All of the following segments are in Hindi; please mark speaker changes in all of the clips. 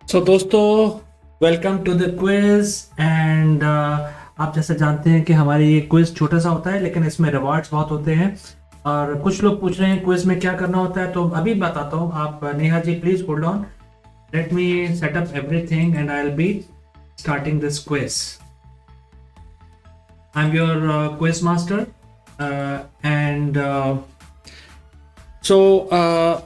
Speaker 1: दोस्तों, welcome to the quiz and आप जैसे जानते हैं कि हमारी ये क्विज छोटा सा होता है लेकिन इसमें रिवॉर्ड्स बहुत होते हैं। और कुछ लोग पूछ रहे हैं क्विज में क्या करना होता है, तो अभी बताता हूँ। आप Neha ji please hold on, let me set up everything and I will be starting this quiz. I am your quiz master and so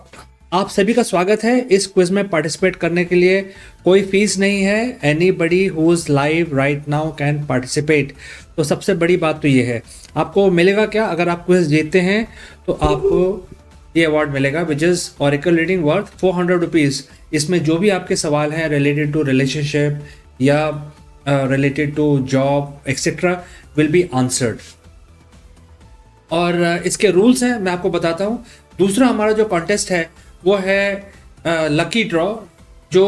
Speaker 1: आप सभी का स्वागत है इस क्विज में पार्टिसिपेट करने के लिए। कोई फीस नहीं है। Anybody who is live right now can participate. तो सबसे बड़ी बात तो ये है, आपको मिलेगा क्या अगर आप क्विज जीतते हैं? तो आपको ये अवार्ड मिलेगा which is oracle reading worth 400 rupees. इसमें जो भी आपके सवाल हैं रिलेटेड टू रिलेशनशिप या related to job etcetera will be answered. और इसके रूल्स हैं, मैं आपको बताता हूँ। दूसरा हमारा जो कॉन्टेस्ट है वो है लकी ड्रॉ, जो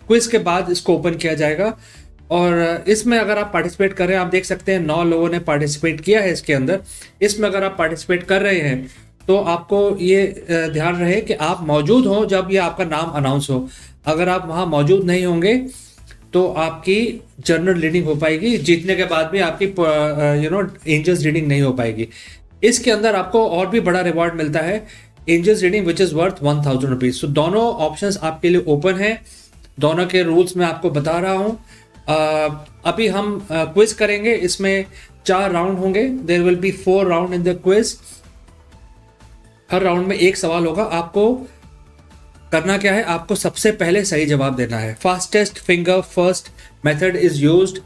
Speaker 1: क्विज के बाद इसको ओपन किया जाएगा। और इसमें अगर आप पार्टिसिपेट कर रहे हैं, आप देख सकते हैं 9 लोगों ने पार्टिसिपेट किया है इसके अंदर। इसमें अगर आप पार्टिसिपेट कर रहे हैं तो आपको ये ध्यान रहे कि आप मौजूद हो जब ये आपका नाम अनाउंस हो। अगर आप वहाँ मौजूद नहीं होंगे तो आपकी जनरल रीडिंग हो पाएगी, जीतने के बाद भी आपकी एंजल्स रीडिंग नहीं हो पाएगी। इसके अंदर आपको और भी बड़ा रिवॉर्ड मिलता है, angels reading which is worth 1000 rupees. तो दोनों ऑप्शंस आपके लिए ओपन है। दोनों के रूल्स मैं आपको बता रहा हूँ। अभी हम क्विज करेंगे, इसमें 4 राउंड होंगे। There will be 4 round in the quiz. हर राउंड में एक सवाल होगा। आपको करना क्या है, आपको सबसे पहले सही जवाब देना है। Fastest finger first method is used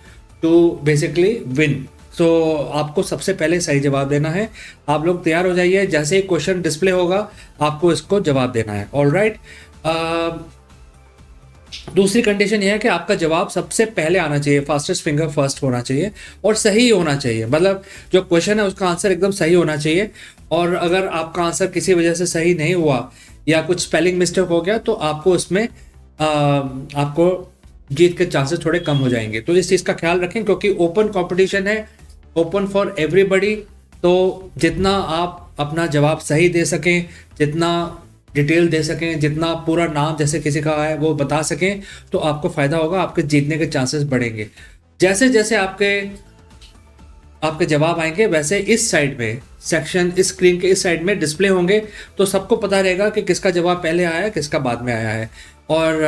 Speaker 1: to basically win. So आपको सबसे पहले सही जवाब देना है। आप लोग तैयार हो जाइए, जैसे ही क्वेश्चन डिस्प्ले होगा आपको इसको जवाब देना है। All right. दूसरी कंडीशन यह है कि आपका जवाब सबसे पहले आना चाहिए, फास्टेस्ट फिंगर फर्स्ट होना चाहिए और सही होना चाहिए। मतलब जो क्वेश्चन है उसका आंसर एकदम सही होना चाहिए। और अगर आपका आंसर किसी वजह से सही नहीं हुआ या कुछ स्पेलिंग मिस्टेक हो गया तो आपको उसमें आपको जीत के चांसेस थोड़े कम हो जाएंगे। तो इस चीज़ का ख्याल रखें क्योंकि ओपन कंपटीशन है, ओपन फॉर एवरीबडी। तो जितना आप अपना जवाब सही दे सकें, जितना डिटेल दे सकें, जितना पूरा नाम जैसे किसी का है वो बता सकें, तो आपको फ़ायदा होगा, आपके जीतने के चांसेस बढ़ेंगे। जैसे जैसे आपके जवाब आएंगे वैसे इस साइड में सेक्शन, इस स्क्रीन के इस साइड में डिस्प्ले होंगे, तो सबको पता रहेगा कि किसका जवाब पहले आया है, किसका बाद में आया है। और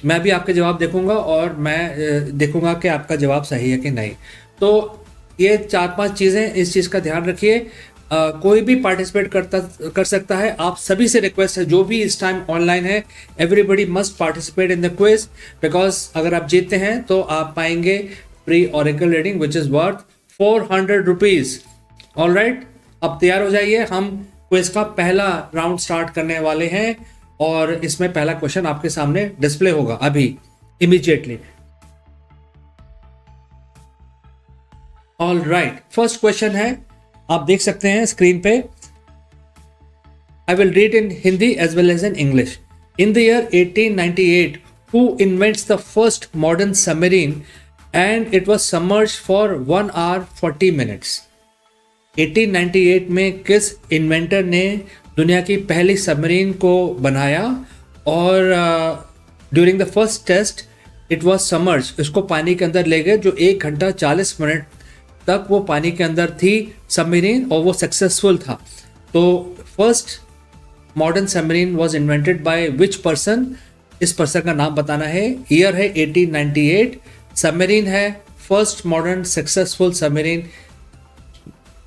Speaker 1: मैं भी आपके जवाब देखूंगा और मैं देखूंगा कि आपका जवाब सही है कि नहीं। तो ये 4-5 चीज़ें, इस चीज़ का ध्यान रखिए। कोई भी पार्टिसिपेट कर सकता है। आप सभी से रिक्वेस्ट है, जो भी इस टाइम ऑनलाइन है, everybody must participate in the quiz, because अगर आप जीतते हैं तो आप पाएंगे free oracle reading which is worth 400 rupees. All right, अब तैयार हो जाइए। हम क्विज का पहला राउंड स्टार्ट करने वाले हैं और इसमें पहला क्वेश्चन आपके सामने डिस्प्ले होगा अभी immediately. All right, first question है, आप देख सकते हैं स्क्रीन पे। I will read in Hindi as well as in English. In the year 1898, who invents the first modern submarine and it was submerged for 1 hour 40 minutes? 1898 में किस इन्वेंटर ने दुनिया की पहली सबमरीन को बनाया और during the first test it was submerged, इसको पानी के अंदर ले गए, जो 1 घंटा 40 मिनट तक वो पानी के अंदर थी सबमरीन और वो सक्सेसफुल था। तो first modern submarine was invented by which person, इस पर्सन का नाम बताना है। ईयर है 1898, सबमरीन है first modern successful submarine.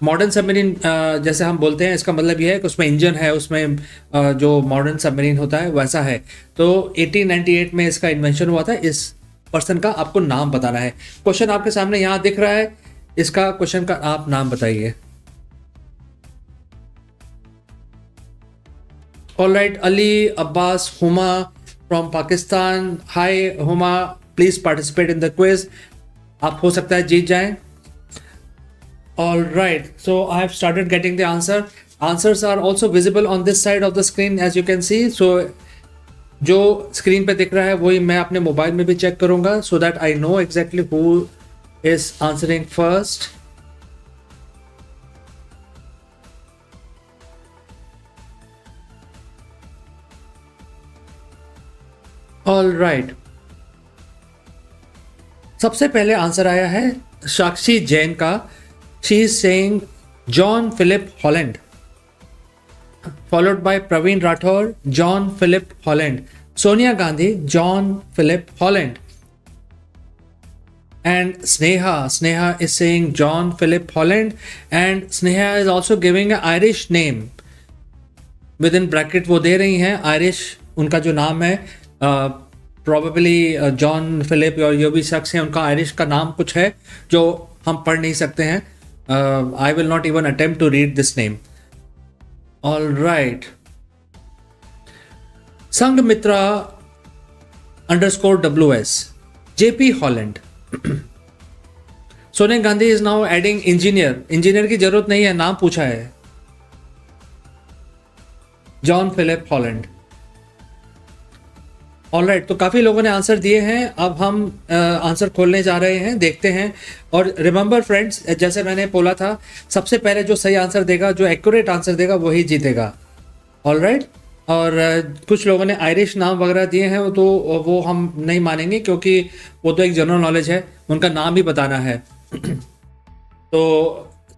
Speaker 1: Modern submarine जैसे हम बोलते हैं, इसका मतलब यह है कि उसमें इंजन है, उसमें जो मॉडर्न सबमरीन होता है वैसा है। तो 1898 में इसका इन्वेंशन हुआ था। इस पर्सन का आपको नाम बताना है। क्वेश्चन आपके सामने यहाँ दिख रहा है, इसका क्वेश्चन का आप नाम बताइए। All right, Ali Abbas Huma from Pakistan. Hi Huma, please participate in the quiz. आप हो सकता है जीत जाएं। All right, so I have started getting the answer. Answers are also visible on this side of the screen as you can see. So जो स्क्रीन पे दिख रहा है वही मैं अपने मोबाइल में भी चेक करूंगा so that I know exactly who is answering first. All right. सबसे पहले आंसर आया है साक्षी जैन का। She is saying John Philip Holland, followed by Praveen Rathore, John Philip Holland. Sonia Gandhi, John Philip Holland. And Sneha is saying John Philip Holland, and Sneha is also giving an Irish name. Within bracket वो दे रही हैं Irish उनका जो नाम है, probably जॉन फिलिप और जो भी शख्स हैं उनका आयरिश का नाम कुछ है जो हम पढ़ नहीं सकते हैं. I will not even attempt to read this name. All right. Sanghmitra _WS, JP Holland. Sonia Gandhi is now adding engineer की जरूरत नहीं है, नाम पूछा है. John Philip Holland. ऑलराइट, तो काफी लोगों ने आंसर दिए हैं. अब हम आंसर खोलने जा रहे हैं, देखते हैं. और रिमेंबर फ्रेंड्स, जैसे मैंने बोला था, सबसे पहले जो सही आंसर देगा, जो एक्यूरेट आंसर देगा, वही जीतेगा. ऑलराइट. और कुछ लोगों ने आयरिश नाम वगैरह दिए हैं, तो वो हम नहीं मानेंगे क्योंकि वो तो एक जनरल नॉलेज है, उनका नाम ही बताना है. तो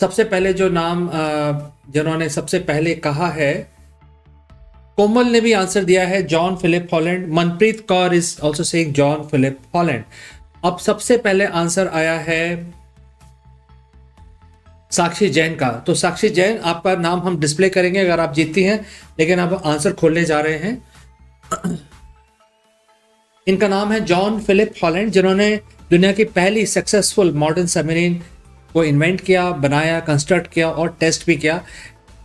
Speaker 1: सबसे पहले जो नाम जिन्होंने सबसे पहले कहा है, कोमल ने भी आंसर दिया है John Philip Holland. Manpreet Kaur is also saying John Philip Holland. अब सबसे पहले आंसर आया है साक्षी जैन का. तो साक्षी जैन, आपका नाम हम डिस्प्ले करेंगे अगर आप जीतती हैं, लेकिन अब आंसर खोलने जा रहे हैं. इनका नाम है जॉन फिलिप हॉलैंड, जिन्होंने दुनिया की पहली सक्सेसफुल मॉडर्न सबमरीन को इन्वेंट किया, बनाया, कंस्ट्रक्ट किया और टेस्ट भी किया.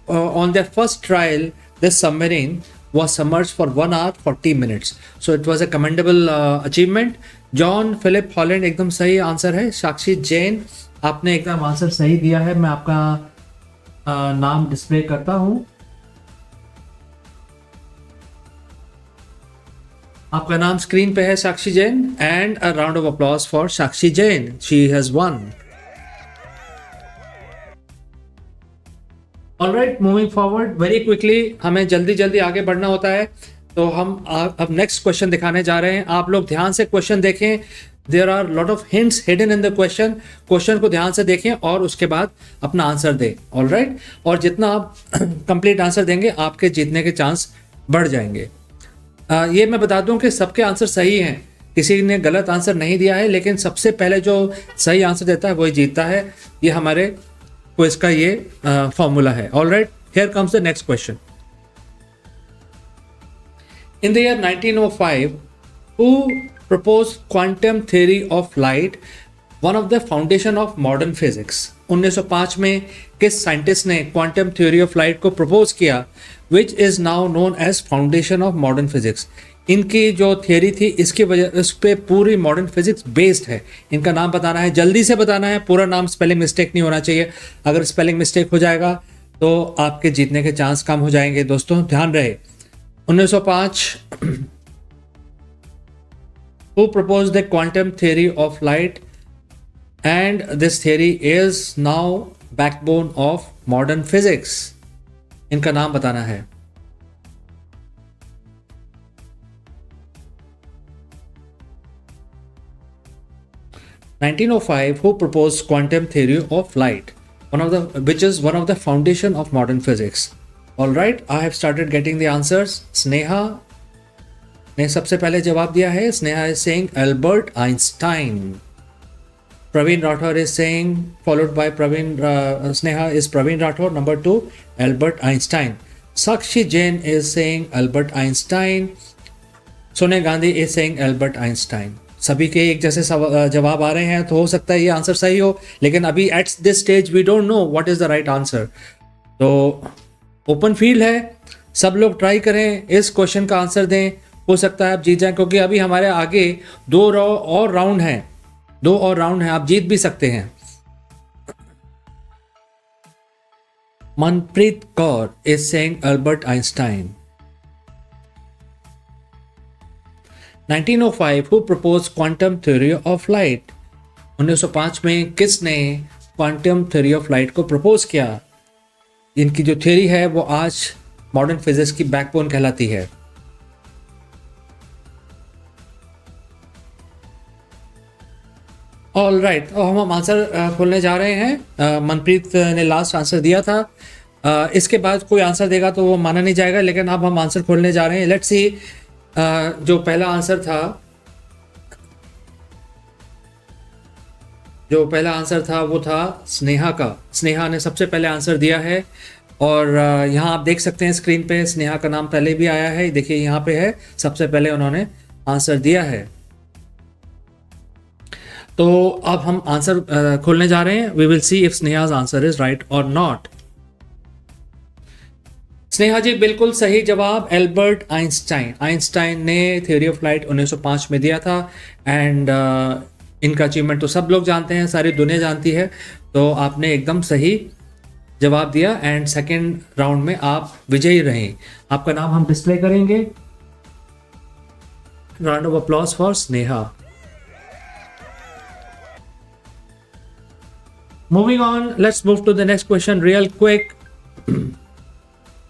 Speaker 1: On the first trial this submarine was submerged for 1 hour 40 minutes. So it was a commendable achievement. John Philip Holland एकदम सही आंसर है. साक्षी जैन, आपने एकदम आंसर सही दिया है. मैं आपका नाम डिस्प्ले करता हूं. आपका नाम स्क्रीन पे है, Sakshi Jain. And a round of applause for Sakshi Jain. She has won. Alright, moving forward very quickly. हमें जल्दी जल्दी आगे बढ़ना होता है, तो हम अब नेक्स्ट क्वेश्चन दिखाने जा रहे हैं. आप लोग ध्यान से क्वेश्चन देखें. There are lot of hints hidden in the question. Question को ध्यान से देखें और उसके बाद अपना आंसर दें. ऑलराइट, और जितना आप कंप्लीट आंसर देंगे, आपके जीतने के चांस बढ़ जाएंगे. ये मैं बता दूं कि सबके आंसर सही हैं, किसी ने गलत आंसर नहीं दिया है, लेकिन सबसे पहले जो सही आंसर देता है वही जीतता है. ये हमारे क्विज का ये फॉर्मूला है. Alright, here comes the next question. In the year 1905, who proposed quantum theory of light, one of the foundation of modern physics? 1905 में किस साइंटिस्ट ने क्वांटम थ्योरी ऑफ लाइट को प्रपोज किया, which is now known as foundation of modern physics? इनकी जो थियोरी थी, इसकी वजह, इस पे पूरी मॉडर्न फिजिक्स बेस्ड है. इनका नाम बताना है, जल्दी से बताना है. पूरा नाम, स्पेलिंग मिस्टेक नहीं होना चाहिए. अगर स्पेलिंग मिस्टेक हो जाएगा तो आपके जीतने के चांस कम हो जाएंगे. दोस्तों ध्यान रहे. 1905, who proposed the quantum theory of light, and this theory is now backbone of modern physics. इनका नाम बताना है. (1905) who proposed quantum theory of light, which is one of the foundation of modern physics. All right, I have started getting the answers. Sneha ने सबसे पहले जवाब दिया है. Sneha is saying Albert Einstein. Praveen Rathore is saying, followed by Sneha is Praveen Rathore. Number 2, Albert Einstein. Sakshi Jain is saying Albert Einstein. Sonia Gandhi is saying Albert Einstein. सभी के एक जैसे जवाब आ रहे हैं, तो हो सकता है ये आंसर सही हो, लेकिन अभी at this stage we don't know what is the right answer. तो ओपन फील्ड है, सब लोग ट्राई करें, इस क्वेश्चन का आंसर दें. हो सकता है आप जीत जाएं, क्योंकि अभी हमारे आगे 2 और राउंड हैं. 2 और राउंड हैं, आप जीत भी सकते हैं. Manpreet Kaur is saying Albert Einstein. 1905 who proposed quantum theory of light? 1905 में किसने क्वांटम थ्योरी ऑफ लाइट को प्रपोज किया? इनकी जो थ्योरी है वो आज मॉडर्न फिजिक्स की बैकबोन कहलाती है. ऑल राइट, और हम आंसर खोलने जा रहे हैं। मनप्रीत ने लास्ट आंसर दिया था। इसके बाद कोई आंसर देगा तो वो माना नहीं जाएगा, लेकिन अब हम आंसर खोलने जा रहे हैं। Let's see. जो पहला आंसर था, वो था स्नेहा का। स्नेहा ने सबसे पहले आंसर दिया है, और यहाँ आप देख सकते हैं स्क्रीन पे स्नेहा का नाम पहले भी आया है। देखिए यहाँ पे है, सबसे पहले उन्होंने आंसर दिया है। तो अब हम आंसर खोलने जा रहे हैं। We will see if Sneha's answer is right और नॉट। स्नेहा जी बिल्कुल सही जवाब, एल्बर्ट आइंस्टाइन। आइंस्टाइन ने थ्योरी ऑफ लाइट 1905 में दिया था। एंड इनका अचीवमेंट तो सब लोग जानते हैं, सारी दुनिया जानती है। तो आपने एकदम सही जवाब दिया, एंड सेकेंड राउंड में आप विजयी रहे। आपका नाम हम डिस्प्ले करेंगे। Round of applause for Sneha. Moving on, let's move to the next question real quick.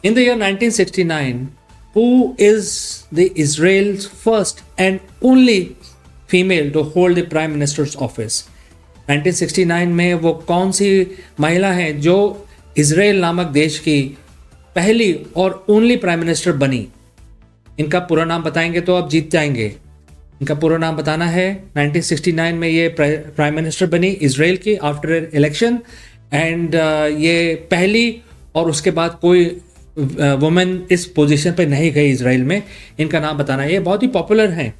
Speaker 1: In the year 1969, who is the Israel's first and only female to hold the prime minister's office? 1969 में वो कौन सी महिला है जो इजराइल नामक देश की पहली और ओनली प्राइम मिनिस्टर बनी? इनका पूरा नाम बताएंगे तो आप जीत जाएंगे। इनका पूरा नाम बताना है। 1969 में ये प्राइम मिनिस्टर बनी इजराइल की आफ्टर इलेक्शन, एंड ये पहली, और उसके बाद कोई वुमेन इस पोजीशन पे नहीं गई इजराइल में। इनका नाम बताना है। ये बहुत ही पॉपुलर हैं,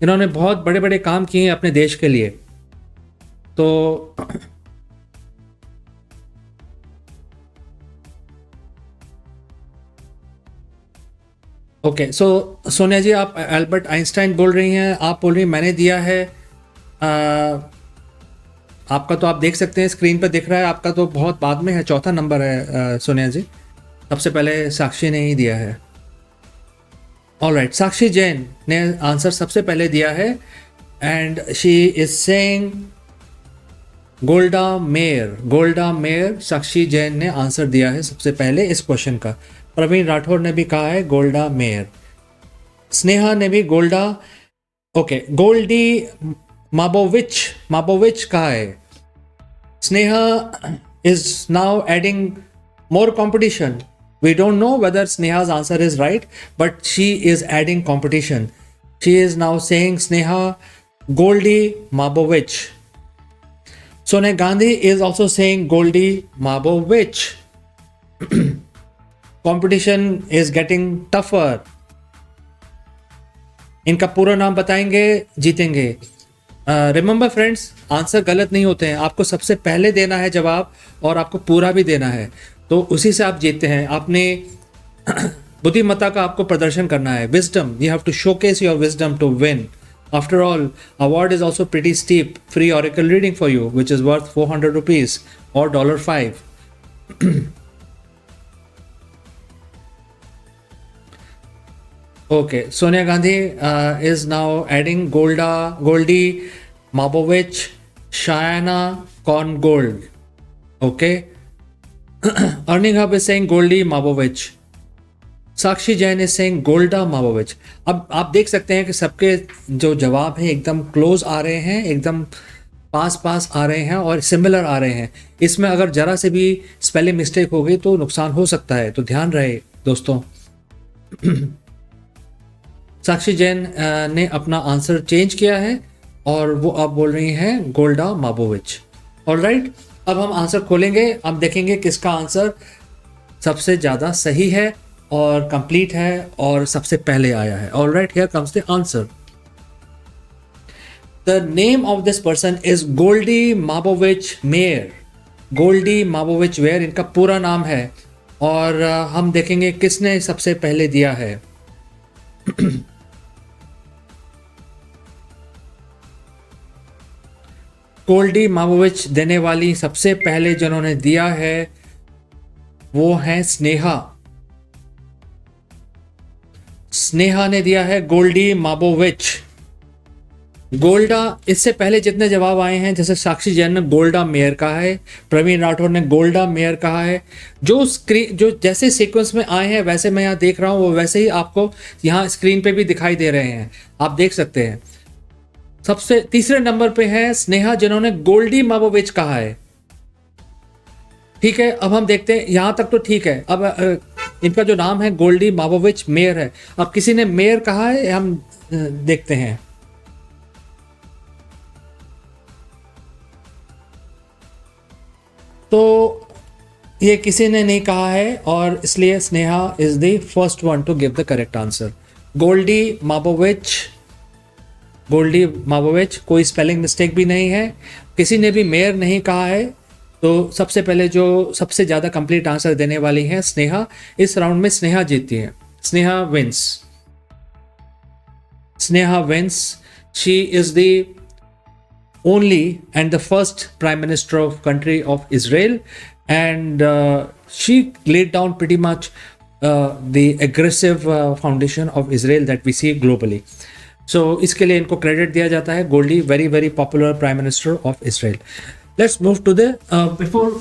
Speaker 1: इन्होंने बहुत बड़े बड़े काम किए हैं अपने देश के लिए। तो ओके, सो सोनिया जी आप एल्बर्ट आइंस्टाइन बोल रही हैं, आप बोल रही हैं मैंने दिया है। आपका तो आप देख सकते हैं स्क्रीन पर दिख रहा है, आपका तो बहुत बाद में है, चौथा नंबर है सोनिया जी। सबसे पहले साक्षी ने ही दिया है। ऑलराइट, साक्षी जैन ने आंसर सबसे पहले दिया है, and she is saying Golda Meir. Golda Meir, Sakshi Jain ने आंसर दिया है सबसे पहले इस क्वेश्चन का। प्रवीण राठौर ने भी कहा है गोल्डा मेयर। स्नेहा ने भी गोल्डा, ओके, गोल्डी माबोविच, माबोविच कहा है। Sneha is now adding more competition. We don't know whether Sneha's answer is right, but she is adding competition. She is now saying Sneha Goldie Mabovich. Sonia Gandhi is also saying Goldie Mabovich. Competition is getting tougher. इनका पूरा नाम बताएंगे, जीतेंगे। रिमेंबर फ्रेंड्स, आंसर गलत नहीं होते हैं, आपको सबसे पहले देना है जवाब, और आपको पूरा भी देना है, तो उसी से आप जीतते हैं। आपने बुद्धिमत्ता का आपको प्रदर्शन करना है, wisdom, you have to showcase your wisdom to win. After all, award is also pretty steep, free oracle reading for you which is worth 400 rupees और $5। Okay, Sonia Gandhi is now adding Goldie Mabovich, Shayana Korngold. Okay. Earning Hub is saying Goldie Mabovich. Sakshi Jain is saying Golda Mabovich. अब आप देख सकते हैं कि सबके जो जवाब हैं एकदम क्लोज आ रहे हैं, एकदम पास आ रहे हैं और सिमिलर आ रहे हैं। इसमें अगर जरा से भी स्पेलिंग मिस्टेक हो गई तो नुकसान हो सकता है, तो ध्यान रहे दोस्तों। साक्षी जैन ने अपना आंसर चेंज किया है और वो अब बोल रही हैं गोल्डा माबोविच। ऑलराइट, अब हम आंसर खोलेंगे, अब देखेंगे किसका आंसर सबसे ज़्यादा सही है और कंप्लीट है और सबसे पहले आया है। Alright, here comes the answer. The name of this person is Goldie Mabovitch Meir. Goldie Mabovitch Meir इनका पूरा नाम है, और हम देखेंगे किसने सबसे पहले दिया है। गोल्डी माबोविच देने वाली सबसे पहले जिन्होंने दिया है वो है स्नेहा। स्नेहा ने दिया है गोल्डी माबोविच। गोल्डा, इससे पहले जितने जवाब आए हैं, जैसे साक्षी जैन ने गोल्डा मेयर कहा है, प्रवीण राठौर ने गोल्डा मेयर कहा है, जो जैसे सीक्वेंस में आए हैं वैसे मैं यहाँ देख रहा हूँ, वो वैसे ही आपको यहाँ स्क्रीन पे भी दिखाई दे रहे हैं, आप देख सकते हैं। सबसे तीसरे नंबर पे है स्नेहा, जिन्होंने गोल्डी मावोविच कहा है। ठीक है, अब हम देखते हैं, यहां तक तो ठीक है। अब इनका जो नाम है गोल्डी मावोविच मेयर है। अब किसी ने मेयर कहा है, हम देखते हैं। तो ये किसी ने नहीं कहा है, और इसलिए Sneha is the first one to give the correct answer. Goldie Mabovitch, कोई स्पेलिंग मिस्टेक भी नहीं है, किसी ने भी मेयर नहीं कहा है। तो सबसे पहले जो सबसे ज़्यादा कंप्लीट आंसर देने वाली हैं स्नेहा, इस राउंड में स्नेहा जीतती है। Sneha wins. She is the only and the first prime minister of country of Israel, and she laid down pretty much the aggressive foundation of Israel that we see globally. So इसके लिए इनको क्रेडिट दिया जाता है। Goldy, very very popular prime minister of Israel. Let's move to the before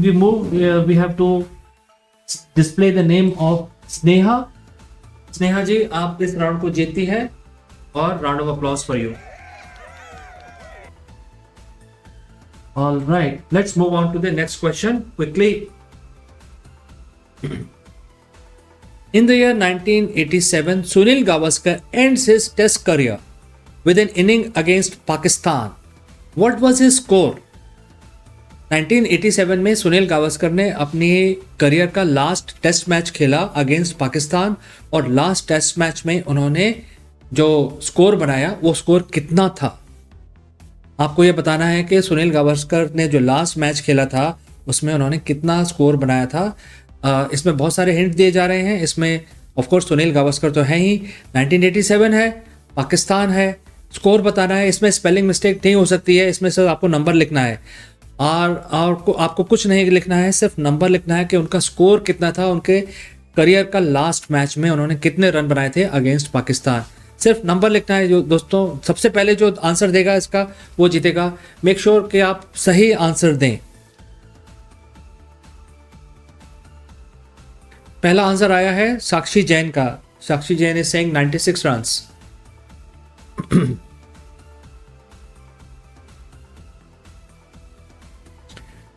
Speaker 1: we move, we have to display the name of Sneha. Sneha जी, आप इस राउंड को जीतती है, और round of applause for you. All right, let's move on to the next question quickly. In the year 1987, Sunil Gavaskar ends his test career with an inning against Pakistan. What was his score? 1987 में सुनील गावस्कर ने अपनी करियर का लास्ट टेस्ट मैच खेला अगेंस्ट पाकिस्तान, और लास्ट टेस्ट मैच में उन्होंने जो स्कोर बनाया वो स्कोर कितना था? आपको ये बताना है कि सुनील गावस्कर ने जो लास्ट मैच खेला था उसमें उन्होंने कितना स्कोर बनाया था। इसमें बहुत सारे हिंट दिए जा रहे हैं। इसमें ऑफ कोर्स सुनील गावस्कर तो है ही, 1987 है, पाकिस्तान है, स्कोर बताना है। इसमें स्पेलिंग मिस्टेक नहीं हो सकती है, इसमें सिर्फ आपको नंबर लिखना है, और आपको कुछ नहीं लिखना है, सिर्फ नंबर लिखना है कि उनका स्कोर कितना था, उनके करियर का लास्ट मैच में उन्होंने कितने रन बनाए थे अगेंस्ट पाकिस्तान। सिर्फ नंबर लिखना है। जो दोस्तों सबसे पहले जो आंसर देगा इसका वो जीतेगा। मेक श्योर कि आप सही आंसर दें। पहला आंसर आया है साक्षी जैन का। Sakshi Jain is saying 96 runs.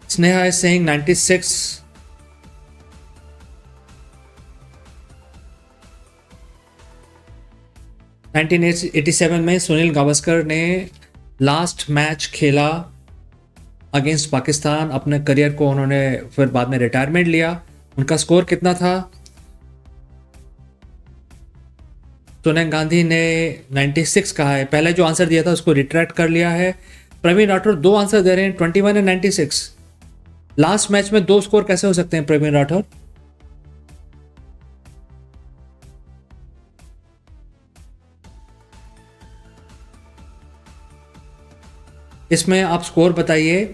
Speaker 1: Sneha is saying 96। 1987 में सुनील गावस्कर ने लास्ट मैच खेला अगेंस्ट पाकिस्तान। अपने करियर को उन्होंने फिर बाद में रिटायरमेंट लिया। उनका स्कोर कितना था? सोनिया गांधी ने 96 कहा है। पहले जो आंसर दिया था उसको रिट्रैक्ट कर लिया है। प्रवीण राठौर दो आंसर दे रहे हैं, 21 एंड 96। लास्ट मैच में दो स्कोर कैसे हो सकते हैं प्रवीण राठौर? इसमें आप स्कोर बताइए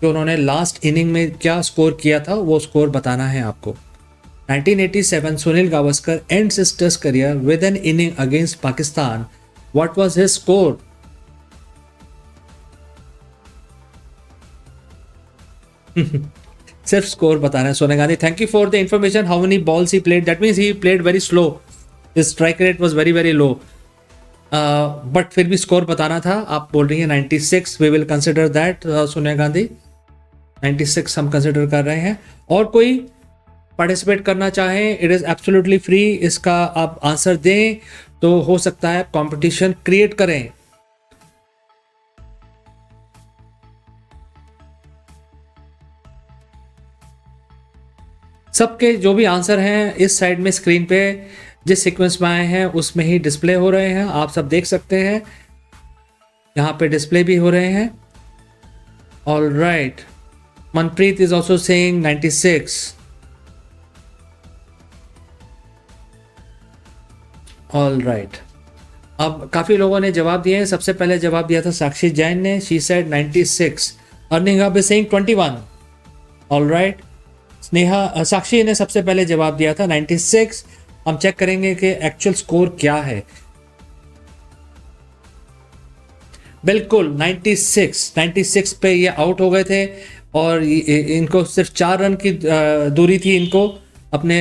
Speaker 1: कि उन्होंने लास्ट इनिंग में क्या स्कोर किया था, वो स्कोर बताना है आपको। 1987 Sunil Gavaskar ends his test career with an inning against Pakistan. What was his score? सिर्फ स्कोर बताना है। Sonia Gandhi, thank you for the information. How many balls he played? That means he played very slow. His strike rate was very very low, but फिर भी स्कोर बताना था। आप बोल रही हैं 96। We will consider that. Sonia Gandhi 96 हम कंसिडर कर रहे हैं। और कोई पार्टिसिपेट करना चाहें, इट इज़ एब्सोल्युटली फ्री। इसका आप आंसर दें तो हो सकता है कंपटीशन क्रिएट करें। सबके जो भी आंसर हैं इस साइड में स्क्रीन पे जिस सीक्वेंस में आए हैं उसमें ही डिस्प्ले हो रहे हैं। आप सब देख सकते हैं, यहाँ पे डिस्प्ले भी हो रहे हैं। All right, Manpreet is also saying 96। All right, अब काफ़ी लोगों ने जवाब दिए हैं। सबसे पहले जवाब दिया था साक्षी जैन ने, she said 96। Earning hub is saying 21। All right, Sneha Sakshi ने सबसे पहले जवाब दिया था 96। हम चेक करेंगे कि एक्चुअल स्कोर क्या है। बिल्कुल 96 पे ये आउट हो गए थे, और इनको सिर्फ 4 रन की दूरी थी इनको अपने।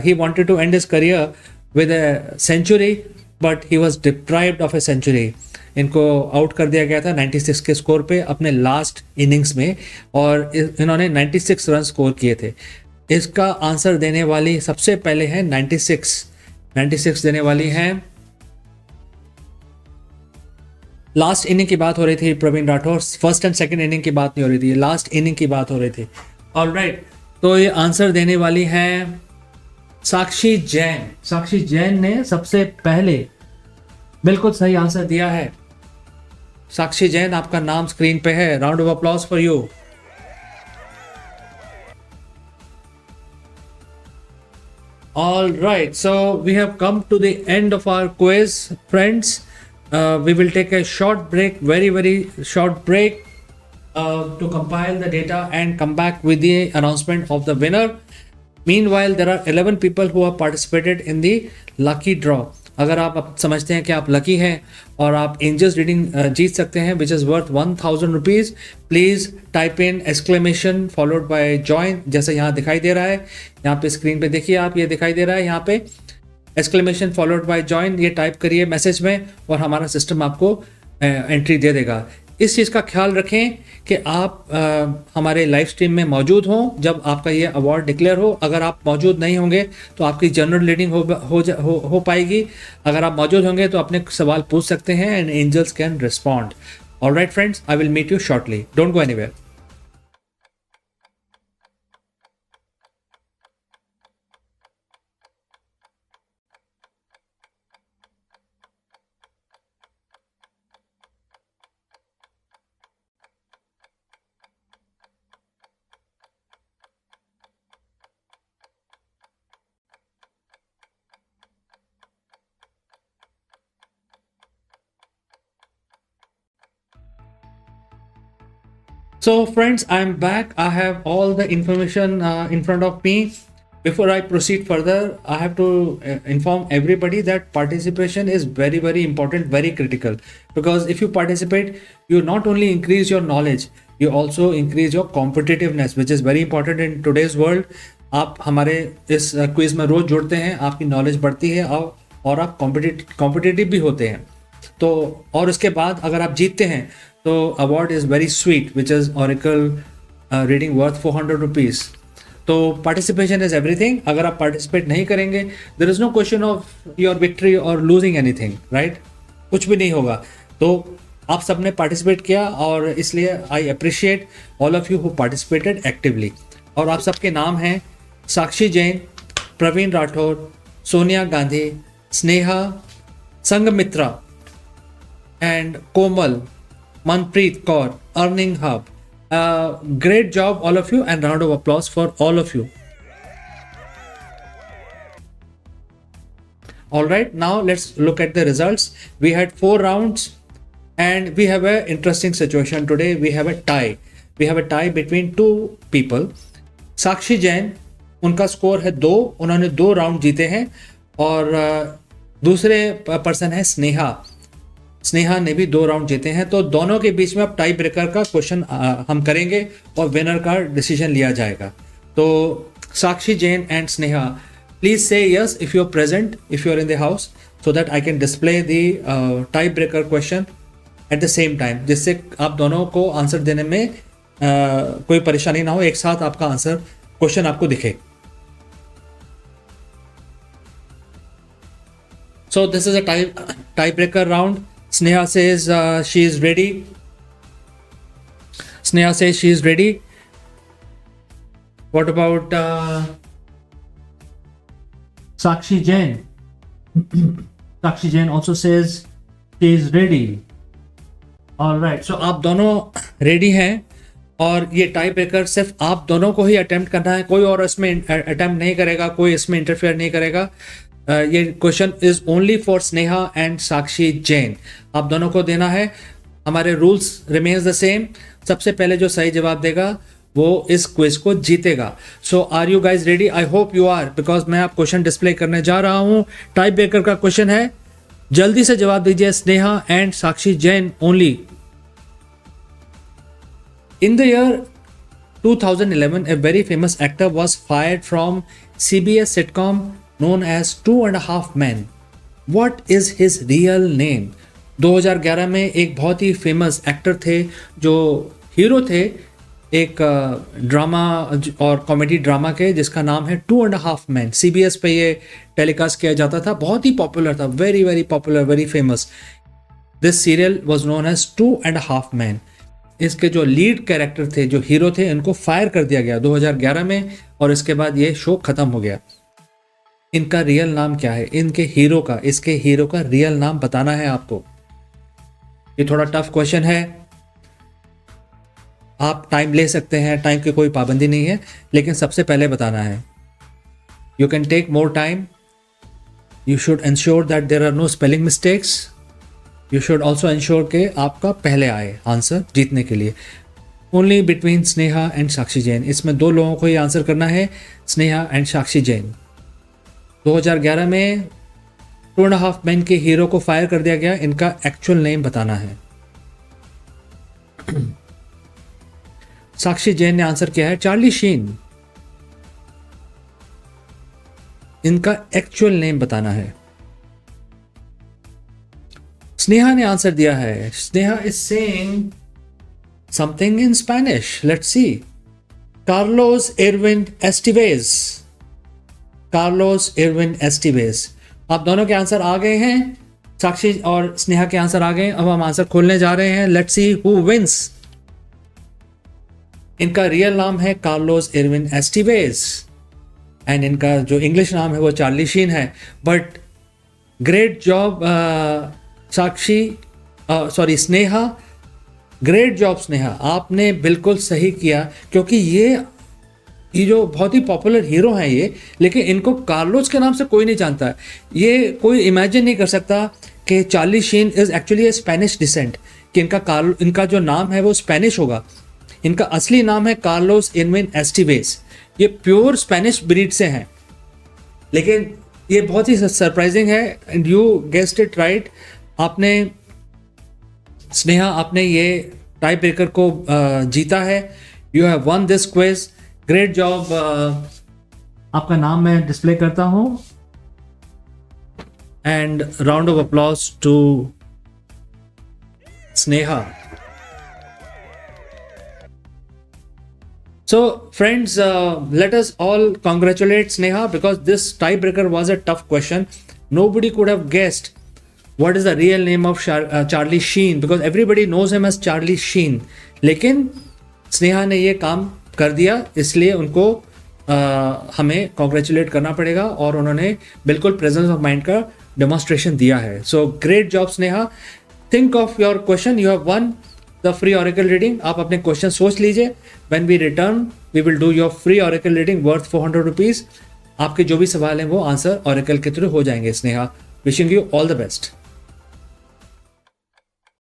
Speaker 1: He wanted to end his career with a century, but he was deprived of a century. इनको आउट कर दिया गया था 96 के स्कोर पे अपने लास्ट इनिंग्स में, और इन्होंने 96 रन स्कोर किए थे। इसका आंसर देने वाली सबसे पहले है 96 देने वाली हैं। लास्ट इनिंग की बात हो रही थी Praveen Rathore, first and second inning की बात नहीं हो रही थी, लास्ट इनिंग की बात हो रही थी। ऑलराइट, तो ये आंसर देने वाली हैं साक्षी जैन। साक्षी जैन ने सबसे पहले बिल्कुल सही आंसर दिया है। साक्षी जैन, आपका नाम स्क्रीन पे है, round of applause for you. All right, so we have come to the end of our quiz, friends. We will take a short break, very short break, to compile the data and come back with the announcement of the winner. Meanwhile, there are 11 people who have participated in the lucky draw. अगर आप समझते हैं कि आप लकी हैं और आप एंजल्स रीडिंग जीत सकते हैं विच is worth 1000 rupees, please type in exclamation followed by join, जैसे यहाँ दिखाई दे रहा है। यहाँ पे स्क्रीन पे देखिए आप, ये दिखाई दे रहा है यहाँ पे एक्सक्लेमेशन फॉलोड बाय जॉइन, ये टाइप करिए मैसेज में और हमारा सिस्टम आपको एंट्री दे देगा। इस चीज़ का ख्याल रखें कि आप हमारे लाइव स्ट्रीम में मौजूद हों जब आपका ये अवार्ड डिक्लेयर हो। अगर आप मौजूद नहीं होंगे तो आपकी जनरल रीडिंग हो पाएगी। अगर आप मौजूद होंगे तो अपने सवाल पूछ सकते हैं and angels can respond. Alright friends, I will meet you shortly, don't go anywhere. So friends, I'm back. I have all the information in front of me. Before I proceed further, I have to inform everybody that participation is very important, very critical, because if you participate, you not only increase your knowledge, you also increase your competitiveness, which is very important in today's world. आप हमारे इस क्विज में रोज जुड़ते हैं, आपकी नॉलेज बढ़ती है और आप कॉम्पिटिटिव भी होते हैं। तो और उसके बाद अगर आप जीतते हैं तो award is very sweet, which is oracle reading worth 400 rupees. तो पार्टिसिपेशन इज़ एवरीथिंग। अगर आप पार्टिसिपेट नहीं करेंगे, there is no question of your victory और लूजिंग एनीथिंग, राइट? कुछ भी नहीं होगा। तो आप सब ने पार्टिसिपेट किया और इसलिए I appreciate all of you who participated actively. और आप सबके नाम हैं साक्षी Jain, Praveen Rathore, Sonia Gandhi, Sneha, Sanghamitra and Komal, Manpreet Kaur, Earning Hub. Great job all of you, and round of applause for all of you. All right, now let's look at the results. We had 4 rounds and we have an interesting situation today. We have a tie. We have a tie between 2 people. साक्षी जैन, उनका स्कोर है 2, उन्होंने 2 राउंड जीते हैं। और दूसरे पर्सन है स्नेहा ने भी 2 राउंड जीते हैं। तो दोनों के बीच में अब टाई ब्रेकर का क्वेश्चन हम करेंगे और विनर का डिसीजन लिया जाएगा। तो Sakshi Jain and Sneha, please say yes if you are present, if you are in the house, so that I can display the tie breaker question at the same time, जिससे आप दोनों को आंसर देने में कोई परेशानी ना हो, एक साथ आपका आंसर क्वेश्चन आपको दिखे। So this is a tiebreaker round. Sneha says she is ready. Sneha says she is ready. What about Sakshi Jain? Sakshi Jain also says she is ready. All right. So आप दोनों ready हैं और ये टाई ब्रेकर सिर्फ आप दोनों को ही अटेम्प्ट करना है, कोई और इसमें अटेम्प्ट नहीं करेगा, कोई इसमें इंटरफेयर नहीं करेगा। ये question is only for Sneha and Sakshi Jain, आप दोनों को देना है। हमारे रूल्स रिमेन्स द सेम। सबसे पहले जो सही जवाब देगा वो इस क्विज को जीतेगा। So are you guys ready? I hope you are, because मैं आप क्वेश्चन डिस्प्ले करने जा रहा हूं। टाई ब्रेकर का क्वेश्चन है, जल्दी से जवाब दीजिए, Sneha and Sakshi Jain only. In the year 2011, a very famous actor was fired from CBS sitcom known as 2.5 Men. What is his real name? 2011 में एक बहुत ही फेमस एक्टर थे जो हीरो थे एक ड्रामा और कॉमेडी ड्रामा के जिसका नाम है 2.5 मैन। CBS पे ये टेलीकास्ट किया जाता था, बहुत ही पॉपुलर था, very very popular, very famous. This serial was known as 2.5 man. इसके जो लीड कैरेक्टर थे, जो हीरो थे, इनको फायर कर दिया गया 2011 में और इसके बाद ये शो खत्म हो गया। इनका रियल नाम क्या है? इनके हीरो का, इसके हीरो का रियल नाम बताना है आपको। ये थोड़ा टफ क्वेश्चन है, आप टाइम ले सकते हैं, टाइम की कोई पाबंदी नहीं है, लेकिन सबसे पहले बताना है। You can take more time, you should ensure that there are no spelling mistakes, you should also ensure के आपका पहले आए आंसर जीतने के लिए। Only between Sneha and Sakshi Jain, इसमें दो लोगों को ही आंसर करना है, स्नेहा एंड साक्षी जैन। 2011 में 2.5 मैन के हीरो को फायर कर दिया गया, इनका एक्चुअल नेम बताना है। साक्षी जैन ने आंसर किया है चार्ली शीन, इनका एक्चुअल नेम बताना है। स्नेहा ने आंसर दिया है, Sneha is saying something in Spanish, let's see. Carlos Erwin Estevez, Carlos Erwin Estevez. आप दोनों के आंसर आ गए हैं, साक्षी और स्नेहा के आंसर आ गए। अब हम आंसर खोलने जा रहे हैं, लेट्स सी हु विंस। इनका रियल नाम है कार्लोस एरविन एस्टिवेज एंड इनका जो इंग्लिश नाम है वो चार्ली शीन है। But great job Sakshi, sorry Sneha, great job Sneha, आपने बिल्कुल सही किया, क्योंकि ये जो बहुत ही पॉपुलर हीरो हैं ये, लेकिन इनको कार्लोस के नाम से कोई नहीं जानता। ये कोई इमेजिन नहीं कर सकता कि Charlie Sheen is actually a Spanish descent, कि इनका जो नाम है वो स्पेनिश होगा। इनका असली नाम है कार्लोस एरविन एस्टिवेज, ये प्योर स्पेनिश ब्रीड से हैं। लेकिन ये बहुत ही सरप्राइजिंग है and you guessed it right. आपने स्नेहा, आपने ये टाई ब्रेकर को जीता है। You have won this quiz, great job. आपका नाम मैं डिस्प्ले करता हूं and round of applause to Sneha. So friends, let us all congratulate Sneha because this tiebreaker was a tough question. Nobody could have guessed what is the real name of Charlie Sheen because everybody knows him as Charlie Sheen. लेकिन स्नेहा ने ये काम कर दिया, इसलिए उनको हमें congratulate करना पड़ेगा और उन्होंने बिल्कुल presence of mind का demonstration दिया है. So great job Sneha. Think of your question. You have won the free oracle reading. आप अपने क्वेश्चन सोच लीजिए. When we return, we will do your free oracle reading worth 400 rupees. आपके जो भी सवाल हैं वो आंसर oracle के थ्रू हो जाएंगे Sneha. Wishing you all the best.